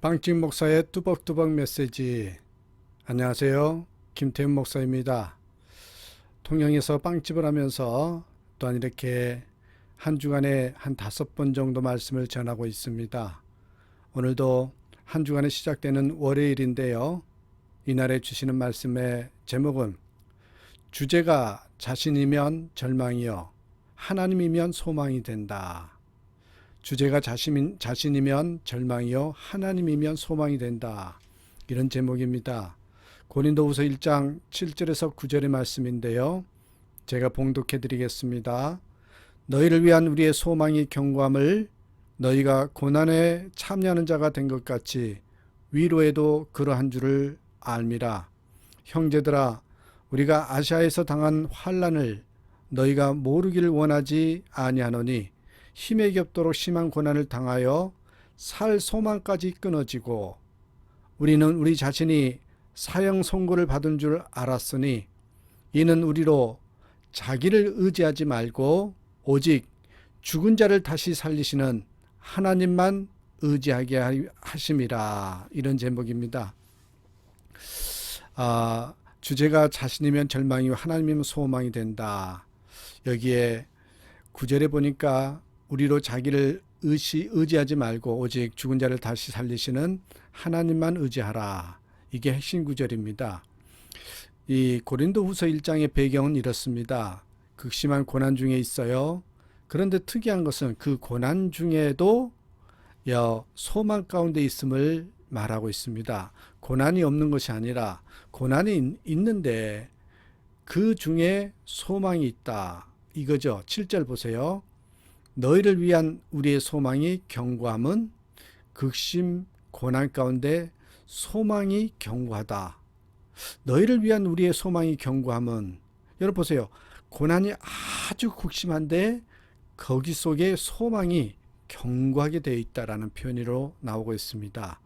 빵집 목사의 뚜벅뚜벅 메시지. 안녕하세요. 김태훈 목사입니다. 통영에서 빵집을 하면서 또한 이렇게 한 주간에 한 5번 정도 말씀을 전하고 있습니다. 오늘도 한 주간에 시작되는 월요일인데요. 이날에 주시는 말씀의 제목은 주제가 자신이면 절망이요 하나님이면 소망이 된다. 주제가 자신이면 절망이요 하나님이면 소망이 된다. 이런 제목입니다. 고린도후서 1장 7절에서 9절의 말씀인데요. 제가 봉독해 드리겠습니다. 너희를 위한 우리의 소망이 견고함을 너희가 고난에 참여하는 자가 된 것 같이 위로에도 그러한 줄을 알미라. 형제들아, 우리가 아시아에서 당한 환난을 너희가 모르기를 원하지 아니하노니 힘에 겹도록 심한 고난을 당하여 살 소망까지 끊어지고 우리는 우리 자신이 사형 선고를 받은 줄 알았으니 이는 우리로 자기를 의지하지 말고 오직 죽은 자를 다시 살리시는 하나님만 의지하게 하심이라. 이런 제목입니다. 주제가 자신이면 절망이요 하나님이면 소망이 된다. 여기에 9절에 보니까 우리로 자기를 의지하지 말고 오직 죽은 자를 다시 살리시는 하나님만 의지하라. 이게 핵심 구절입니다. 이 고린도후서 1장의 배경은 이렇습니다. 극심한 고난 중에 있어요. 그런데 특이한 것은 그 고난 중에도 소망 가운데 있음을 말하고 있습니다. 고난이 없는 것이 아니라 고난이 있는데 그 중에 소망이 있다. 이거죠. 7절 보세요. 너희를 위한 우리의 소망이 견고함은 극심 고난 가운데 소망이 견고하다. 너희를 위한 우리의 소망이 견고함은, 여러분 보세요. 고난이 아주 극심한데 거기 속에 소망이 견고하게 되어 있다라는 표현으로 나오고 있습니다.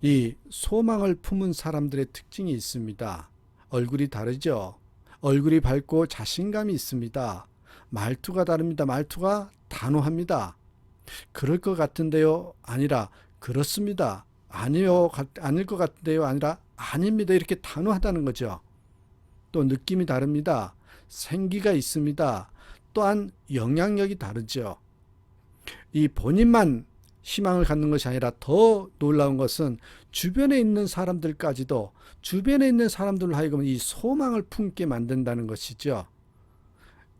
이 소망을 품은 사람들의 특징이 있습니다. 얼굴이 다르죠. 얼굴이 밝고 자신감이 있습니다. 말투가 다릅니다. 말투가 단호합니다. 그럴 것 같은데요 아니라 그렇습니다. 아니요 아닐 것 같은데요 아니라 아닙니다. 이렇게 단호하다는 거죠. 또 느낌이 다릅니다. 생기가 있습니다. 또한 영향력이 다르죠. 이 본인만 희망을 갖는 것이 아니라 더 놀라운 것은 주변에 있는 사람들까지도 주변에 있는 사람들로 하여금 이 소망을 품게 만든다는 것이죠.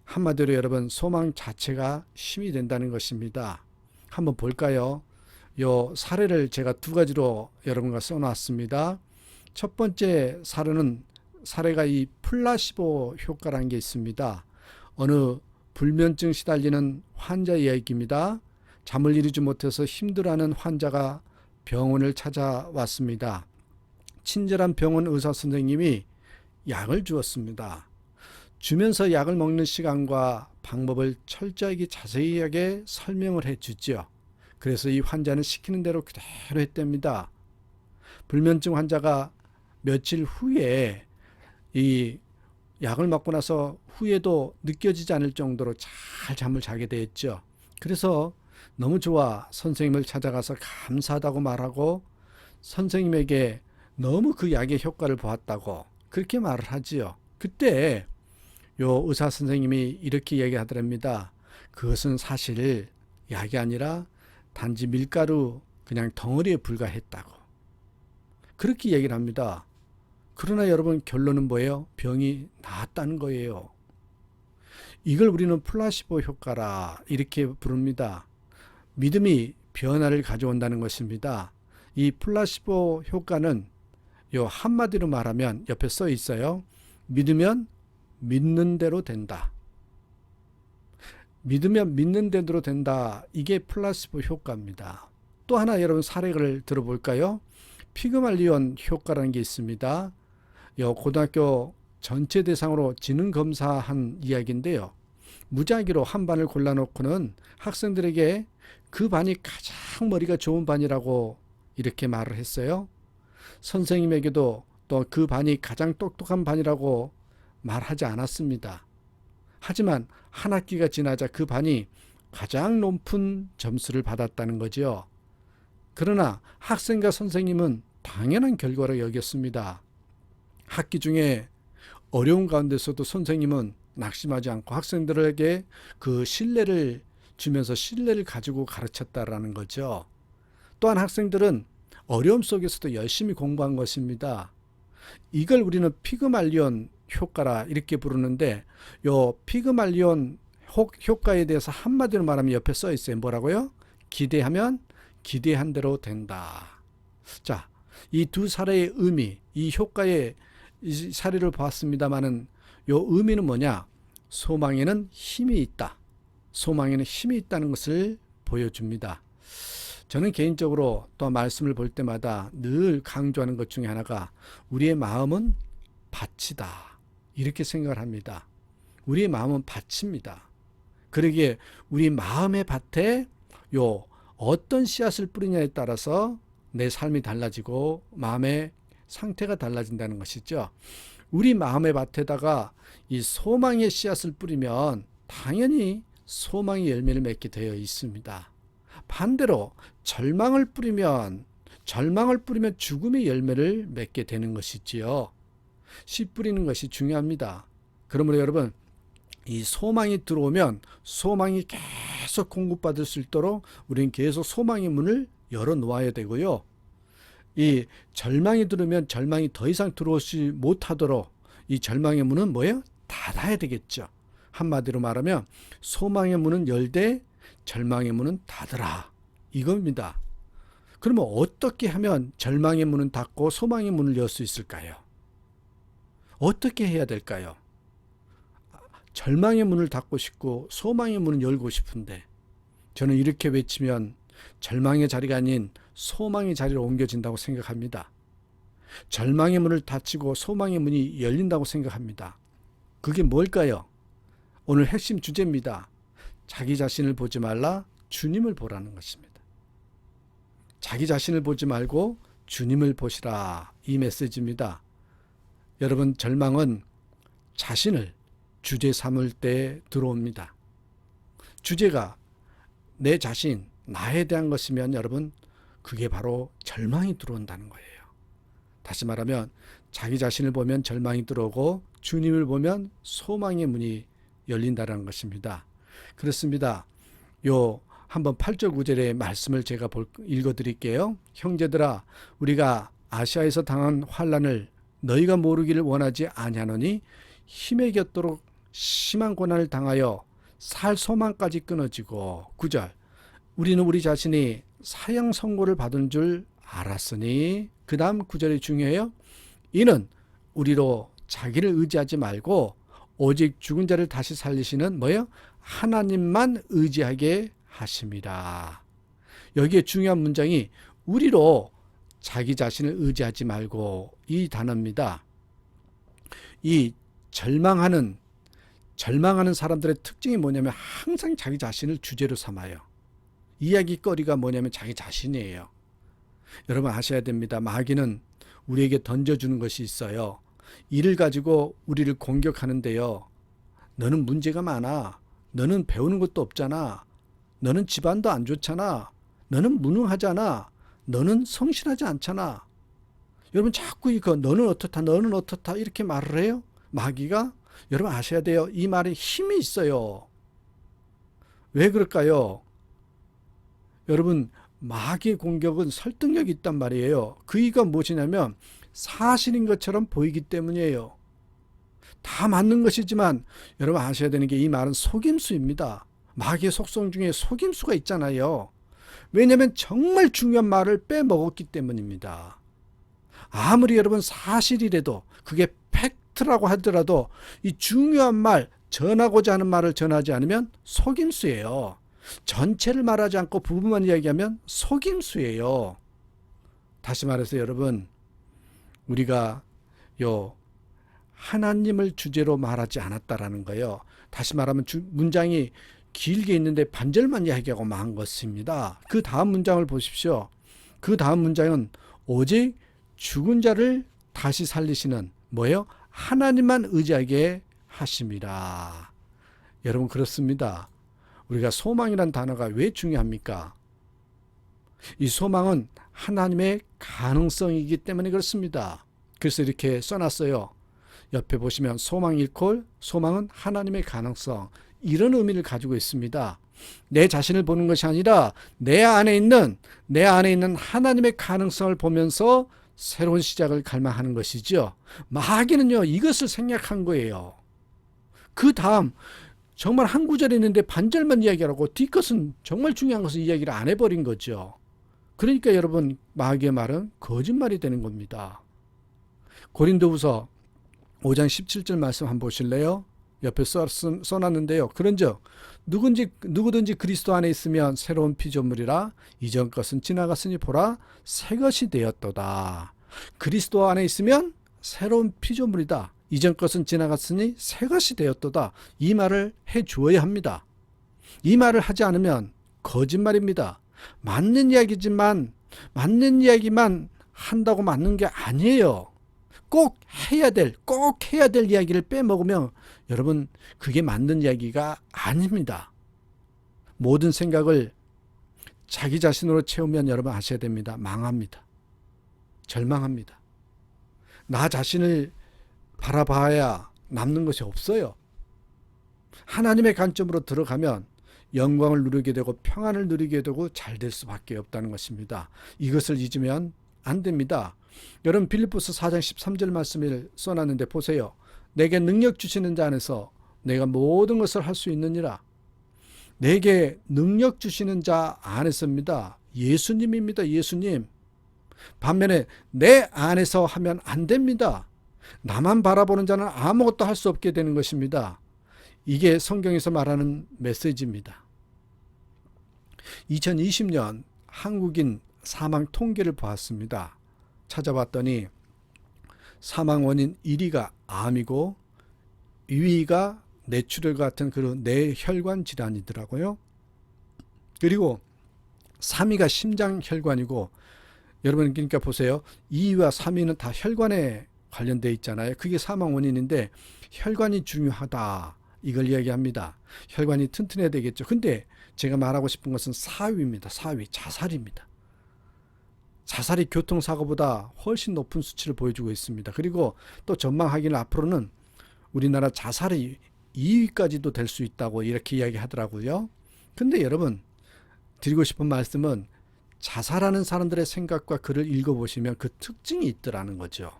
한마디로 여러분 소망 자체가 힘이 된다는 것입니다. 한번 볼까요? 요 사례를 제가 2가지로 여러분과 써놨습니다. 첫 번째 사례가 이 플라시보 효과라는 게 있습니다. 어느 불면증 시달리는 환자 이야기입니다. 잠을 이루지 못해서 힘들어하는 환자가 병원을 찾아왔습니다. 친절한 병원 의사 선생님이 약을 주었습니다. 주면서 약을 먹는 시간과 방법을 철저하게 자세하게 설명을 해주죠. 그래서 이 환자는 시키는 대로 그대로 했답니다. 불면증 환자가 며칠 후에 이 약을 먹고 나서 후에도 느껴지지 않을 정도로 잘 잠을 자게 되었죠. 그래서 너무 좋아 선생님을 찾아가서 감사하다고 말하고 선생님에게 너무 그 약의 효과를 보았다고 그렇게 말을 하지요. 그때 요 의사 선생님이 이렇게 얘기하더랍니다. 그것은 사실 약이 아니라 단지 밀가루 그냥 덩어리에 불과했다고. 그렇게 얘기를 합니다. 그러나 여러분 결론은 뭐예요? 병이 나았다는 거예요. 이걸 우리는 플라시보 효과라 이렇게 부릅니다. 믿음이 변화를 가져온다는 것입니다. 이 플라시보 효과는 요 한마디로 말하면 옆에 써 있어요. 믿으면 믿는 대로 된다. 믿으면 믿는 대로 된다. 이게 플라시보 효과입니다. 또 하나 여러분 사례를 들어볼까요? 피그말리온 효과라는 게 있습니다. 고등학교 전체 대상으로 지능 검사한 이야기인데요. 무작위로 한 반을 골라놓고는 학생들에게 그 반이 가장 머리가 좋은 반이라고 이렇게 말을 했어요. 선생님에게도 또 그 반이 가장 똑똑한 반이라고 말하지 않았습니다. 하지만 한 학기가 지나자 그 반이 가장 높은 점수를 받았다는 거죠. 그러나 학생과 선생님은 당연한 결과로 여겼습니다. 학기 중에 어려운 가운데서도 선생님은 낙심하지 않고 학생들에게 그 신뢰를 주면서 신뢰를 가지고 가르쳤다라는 거죠. 또한 학생들은 어려움 속에서도 열심히 공부한 것입니다. 이걸 우리는 피그말리온 효과라 이렇게 부르는데, 요 피그말리온 효과에 대해서 한마디로 말하면 옆에 써 있어요. 뭐라고요? 기대하면 기대한 대로 된다. 자, 이 두 사례의 의미, 이 효과의 이 사례를 보았습니다만은 요 의미는 뭐냐? 소망에는 힘이 있다. 소망에는 힘이 있다는 것을 보여줍니다. 저는 개인적으로 또 말씀을 볼 때마다 늘 강조하는 것 중에 하나가 우리의 마음은 밭이다. 이렇게 생각을 합니다. 우리의 마음은 밭입니다. 그러기에 우리 마음의 밭에 요 어떤 씨앗을 뿌리냐에 따라서 내 삶이 달라지고 마음의 상태가 달라진다는 것이죠. 우리 마음의 밭에다가 이 소망의 씨앗을 뿌리면 당연히 소망의 열매를 맺게 되어 있습니다. 반대로 절망을 뿌리면 죽음의 열매를 맺게 되는 것이지요. 씨 뿌리는 것이 중요합니다. 그러므로 여러분, 이 소망이 들어오면 소망이 계속 공급받을 수 있도록 우리는 계속 소망의 문을 열어 놓아야 되고요. 이 절망이 들어오면 절망이 더 이상 들어오지 못하도록 이 절망의 문은 뭐예요? 닫아야 되겠죠. 한마디로 말하면 소망의 문은 열되 절망의 문은 닫으라. 이겁니다. 그러면 어떻게 하면 절망의 문은 닫고 소망의 문을 열 수 있을까요? 어떻게 해야 될까요? 절망의 문을 닫고 싶고 소망의 문을 열고 싶은데 저는 이렇게 외치면 절망의 자리가 아닌 소망의 자리로 옮겨진다고 생각합니다. 절망의 문을 닫히고 소망의 문이 열린다고 생각합니다. 그게 뭘까요? 오늘 핵심 주제입니다. 자기 자신을 보지 말라, 주님을 보라는 것입니다. 자기 자신을 보지 말고 주님을 보시라, 이 메시지입니다. 여러분, 절망은 자신을 주제 삼을 때 들어옵니다. 주제가 내 자신, 나에 대한 것이면 여러분, 그게 바로 절망이 들어온다는 거예요. 다시 말하면 자기 자신을 보면 절망이 들어오고 주님을 보면 소망의 문이 열린다는 것입니다. 그렇습니다. 요 한번 8절 9절의 말씀을 제가 읽어드릴게요. 형제들아, 우리가 아시아에서 당한 환난을 너희가 모르기를 원하지 아니하노니 힘에 겹도록 심한 고난을 당하여 살 소망까지 끊어지고, 9절, 우리는 우리 자신이 사형 선고를 받은 줄 알았으니, 그 다음 9절이 중요해요. 이는 우리로 자기를 의지하지 말고 오직 죽은 자를 다시 살리시는 뭐예요? 하나님만 의지하게 하심이라. 여기에 중요한 문장이 우리로 자기 자신을 의지하지 말고, 이 단어입니다. 이 절망하는 사람들의 특징이 뭐냐면 항상 자기 자신을 주제로 삼아요. 이야기거리가 뭐냐면 자기 자신이에요. 여러분 아셔야 됩니다. 마귀는 우리에게 던져주는 것이 있어요. 이를 가지고 우리를 공격하는데요. 너는 문제가 많아. 너는 배우는 것도 없잖아. 너는 집안도 안 좋잖아. 너는 무능하잖아. 너는 성실하지 않잖아. 여러분 자꾸 이거 너는 어떻다 이렇게 말을 해요. 마귀가. 여러분 아셔야 돼요. 이 말에 힘이 있어요. 왜 그럴까요? 여러분 마귀의 공격은 설득력이 있단 말이에요. 그 이유가 무엇이냐면 사실인 것처럼 보이기 때문이에요. 다 맞는 것이지만 여러분 아셔야 되는 게 이 말은 속임수입니다. 마귀의 속성 중에 속임수가 있잖아요. 왜냐하면 정말 중요한 말을 빼먹었기 때문입니다. 아무리 여러분 사실이라도 그게 팩트라고 하더라도 이 중요한 말, 전하고자 하는 말을 전하지 않으면 속임수예요. 전체를 말하지 않고 부분만 이야기하면 속임수예요. 다시 말해서 여러분, 우리가 하나님을 주제로 말하지 않았다라는 거예요. 다시 말하면 문장이 길게 있는데 반절만 이야기하고 만 것입니다. 그 다음 문장을 보십시오. 그 다음 문장은 오직 죽은 자를 다시 살리시는 뭐예요? 하나님만 의지하게 하심이라. 여러분 그렇습니다. 우리가 소망이란 단어가 왜 중요합니까? 이 소망은 하나님의 가능성이기 때문에 그렇습니다. 그래서 이렇게 써놨어요. 옆에 보시면 소망 이퀄 소망은 하나님의 가능성, 이런 의미를 가지고 있습니다. 내 자신을 보는 것이 아니라 내 안에 있는 하나님의 가능성을 보면서 새로운 시작을 갈망하는 것이죠. 마귀는요, 이것을 생략한 거예요. 그 다음 정말 한 구절이 있는데 반절만 이야기하고 뒷것은 정말 중요한 것을 이야기를 안 해버린 거죠. 그러니까 여러분, 마귀의 말은 거짓말이 되는 겁니다. 고린도후서 5장 17절 말씀 한번 보실래요? 옆에 써놨는데요. 그런즉 누구든지 그리스도 안에 있으면 새로운 피조물이라 이전 것은 지나갔으니 보라 새 것이 되었도다. 그리스도 안에 있으면 새로운 피조물이다. 이전 것은 지나갔으니 새 것이 되었도다. 이 말을 해 주어야 합니다. 이 말을 하지 않으면 거짓말입니다. 맞는 이야기지만 맞는 이야기만 한다고 맞는 게 아니에요. 꼭 해야 될 이야기를 빼먹으면 여러분, 그게 맞는 이야기가 아닙니다. 모든 생각을 자기 자신으로 채우면 여러분 아셔야 됩니다. 망합니다. 절망합니다. 나 자신을 바라봐야 남는 것이 없어요. 하나님의 관점으로 들어가면 영광을 누리게 되고 평안을 누리게 되고 잘 될 수밖에 없다는 것입니다. 이것을 잊으면 안 됩니다. 여러분, 빌립보서 4장 13절 말씀을 써놨는데 보세요. 내게 능력 주시는 자 안에서 내가 모든 것을 할 수 있느니라. 내게 능력 주시는 자 안에서입니다. 예수님입니다. 예수님. 반면에 내 안에서 하면 안 됩니다. 나만 바라보는 자는 아무것도 할 수 없게 되는 것입니다. 이게 성경에서 말하는 메시지입니다. 2020년 한국인 사망 통계를 보았습니다. 찾아봤더니 사망 원인 1위가 암이고 2위가 뇌출혈 같은 그런 뇌혈관 질환이더라고요. 그리고 3위가 심장혈관이고, 여러분 그러니까 보세요. 2위와 3위는 다 혈관에 관련되어 있잖아요. 그게 사망 원인인데 혈관이 중요하다, 이걸 이야기합니다. 혈관이 튼튼해야 되겠죠. 근데 제가 말하고 싶은 것은 4위입니다. 4위 자살입니다. 자살이 교통사고보다 훨씬 높은 수치를 보여주고 있습니다. 그리고 또 전망하기는 앞으로는 우리나라 자살이 2위까지도 될 수 있다고 이렇게 이야기하더라고요. 근데 여러분, 드리고 싶은 말씀은 자살하는 사람들의 생각과 글을 읽어보시면 그 특징이 있더라는 거죠.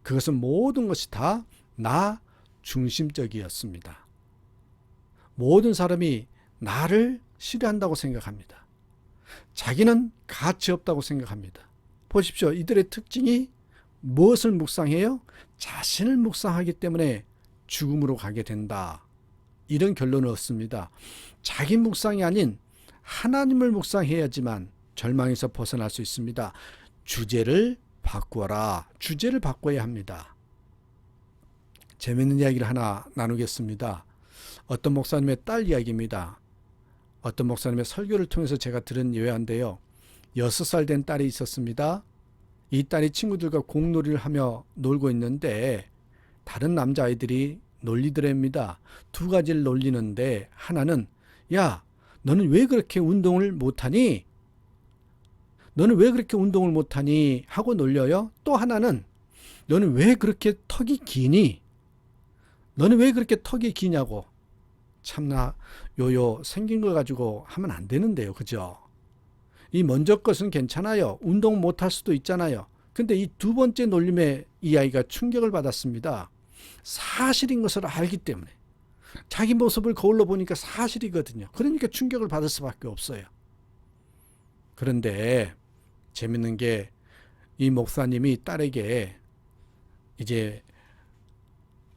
그것은 모든 것이 다 나 중심적이었습니다. 모든 사람이 나를 싫어한다고 생각합니다. 자기는 가치 없다고 생각합니다. 보십시오. 이들의 특징이 무엇을 묵상해요? 자신을 묵상하기 때문에 죽음으로 가게 된다, 이런 결론을 얻습니다. 자기 묵상이 아닌 하나님을 묵상해야지만 절망에서 벗어날 수 있습니다. 주제를 바꾸어라. 주제를 바꿔야 합니다. 재미있는 이야기를 하나 나누겠습니다. 어떤 목사님의 딸 이야기입니다. 어떤 목사님의 설교를 통해서 제가 들은 예화인데요. 6살 된 딸이 있었습니다. 이 딸이 친구들과 공놀이를 하며 놀고 있는데 다른 남자아이들이 놀리더랍니다. 두 가지를 놀리는데, 하나는 야, 너는 왜 그렇게 운동을 못하니? 너는 왜 그렇게 운동을 못하니? 하고 놀려요. 또 하나는 너는 왜 그렇게 턱이 기니? 너는 왜 그렇게 턱이 기냐고. 참나 요요 생긴 거 가지고 하면 안 되는데요. 그죠? 이 먼저 것은 괜찮아요. 운동 못할 수도 있잖아요. 근데 이 두 번째 놀림에 이 아이가 충격을 받았습니다. 사실인 것을 알기 때문에. 자기 모습을 거울로 보니까 사실이거든요. 그러니까 충격을 받을 수밖에 없어요. 그런데 재밌는 게 이 목사님이 딸에게, 이제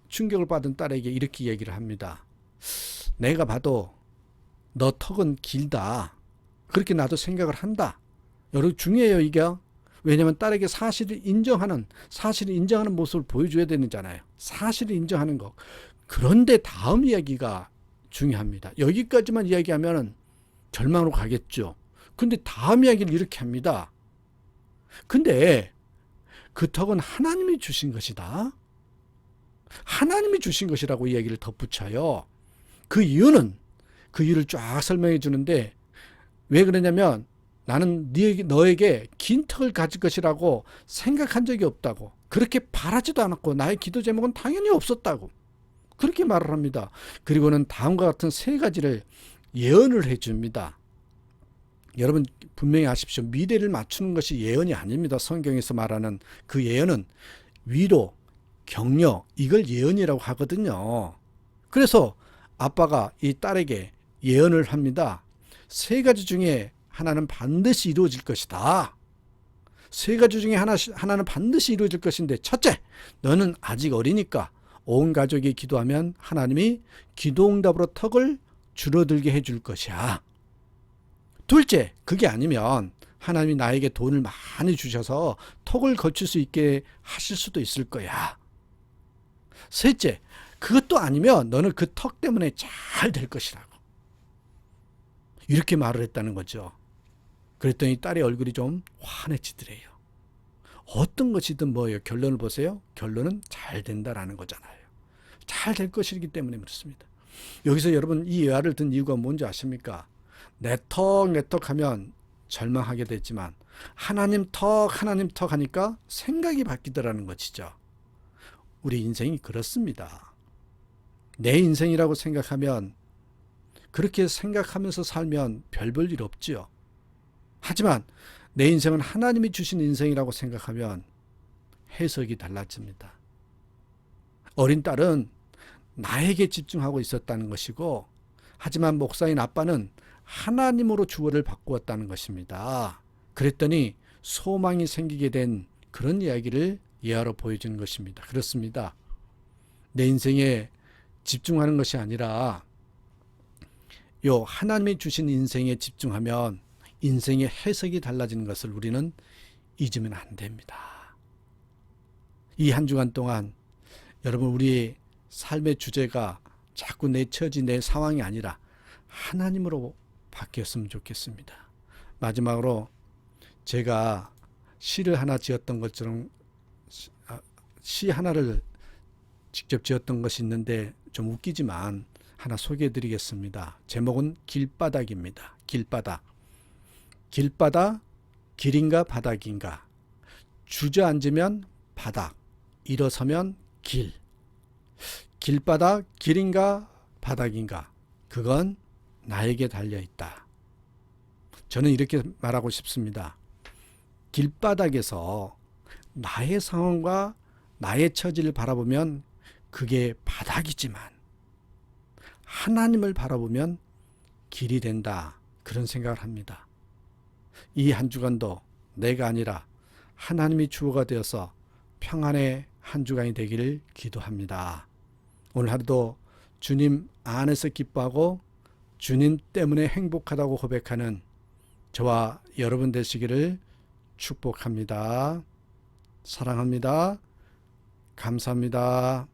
충격을 받은 딸에게 이렇게 얘기를 합니다. 내가 봐도 너 턱은 길다. 그렇게 나도 생각을 한다. 여러분 중요해요, 이게. 왜냐하면 딸에게 사실을 인정하는 모습을 보여줘야 되잖아요. 사실을 인정하는 것. 그런데 다음 이야기가 중요합니다. 여기까지만 이야기하면 절망으로 가겠죠. 근데 다음 이야기를 이렇게 합니다. 근데 그 턱은 하나님이 주신 것이다. 하나님이 주신 것이라고 이야기를 덧붙여요. 그 이유를 쫙 설명해 주는데, 왜 그러냐면 나는 너에게 긴 턱을 가질 것이라고 생각한 적이 없다고. 그렇게 바라지도 않았고 나의 기도 제목은 당연히 없었다고. 그렇게 말을 합니다. 그리고는 다음과 같은 세 가지를 예언을 해줍니다. 여러분 분명히 아십시오. 미래를 맞추는 것이 예언이 아닙니다. 성경에서 말하는 그 예언은 위로, 격려, 이걸 예언이라고 하거든요. 그래서 아빠가 이 딸에게 예언을 합니다. 세 가지 중에 하나는 반드시 이루어질 것이다. 세 가지 중에 하나는 반드시 이루어질 것인데, 첫째, 너는 아직 어리니까 온 가족이 기도하면 하나님이 기도응답으로 턱을 줄어들게 해줄 것이야. 둘째, 그게 아니면 하나님이 나에게 돈을 많이 주셔서 턱을 거칠 수 있게 하실 수도 있을 거야. 셋째, 그것도 아니면 너는 그 턱 때문에 잘 될 것이라고. 이렇게 말을 했다는 거죠. 그랬더니 딸의 얼굴이 좀 환해지더래요. 어떤 것이든 뭐예요? 결론을 보세요. 결론은 잘 된다라는 거잖아요. 잘 될 것이기 때문에 그렇습니다. 여기서 여러분 이 예화를 든 이유가 뭔지 아십니까? 내 턱 하면 절망하게 됐지만 하나님 턱 하니까 생각이 바뀌더라는 것이죠. 우리 인생이 그렇습니다. 내 인생이라고 생각하면, 그렇게 생각하면서 살면 별 볼 일 없지요. 하지만 내 인생은 하나님이 주신 인생이라고 생각하면 해석이 달라집니다. 어린 딸은 나에게 집중하고 있었다는 것이고, 하지만 목사인 아빠는 하나님으로 주어를 바꾸었다는 것입니다. 그랬더니 소망이 생기게 된 그런 이야기를 예화로 보여주는 것입니다. 그렇습니다. 내 인생에 집중하는 것이 아니라 하나님이 주신 인생에 집중하면 인생의 해석이 달라지는 것을 우리는 잊으면 안 됩니다. 이 한 주간 동안 여러분 우리의 삶의 주제가 자꾸 내 처지, 내 상황이 아니라 하나님으로 바뀌었으면 좋겠습니다. 마지막으로 제가 시를 하나 지었던 것처럼 시 하나를 직접 지었던 것이 있는데 좀 웃기지만 하나 소개해 드리겠습니다. 제목은 길바닥입니다. 길바닥. 길바닥, 길인가 바닥인가. 주저앉으면 바닥, 일어서면 길. 길바닥, 길인가 바닥인가. 그건 나에게 달려있다. 저는 이렇게 말하고 싶습니다. 길바닥에서 나의 상황과 나의 처지를 바라보면 그게 바닥이지만 하나님을 바라보면 길이 된다. 그런 생각을 합니다. 이 한 주간도 내가 아니라 하나님이 주어가 되어서 평안의 한 주간이 되기를 기도합니다. 오늘 하루도 주님 안에서 기뻐하고 주님 때문에 행복하다고 고백하는 저와 여러분 되시기를 축복합니다. 사랑합니다. 감사합니다.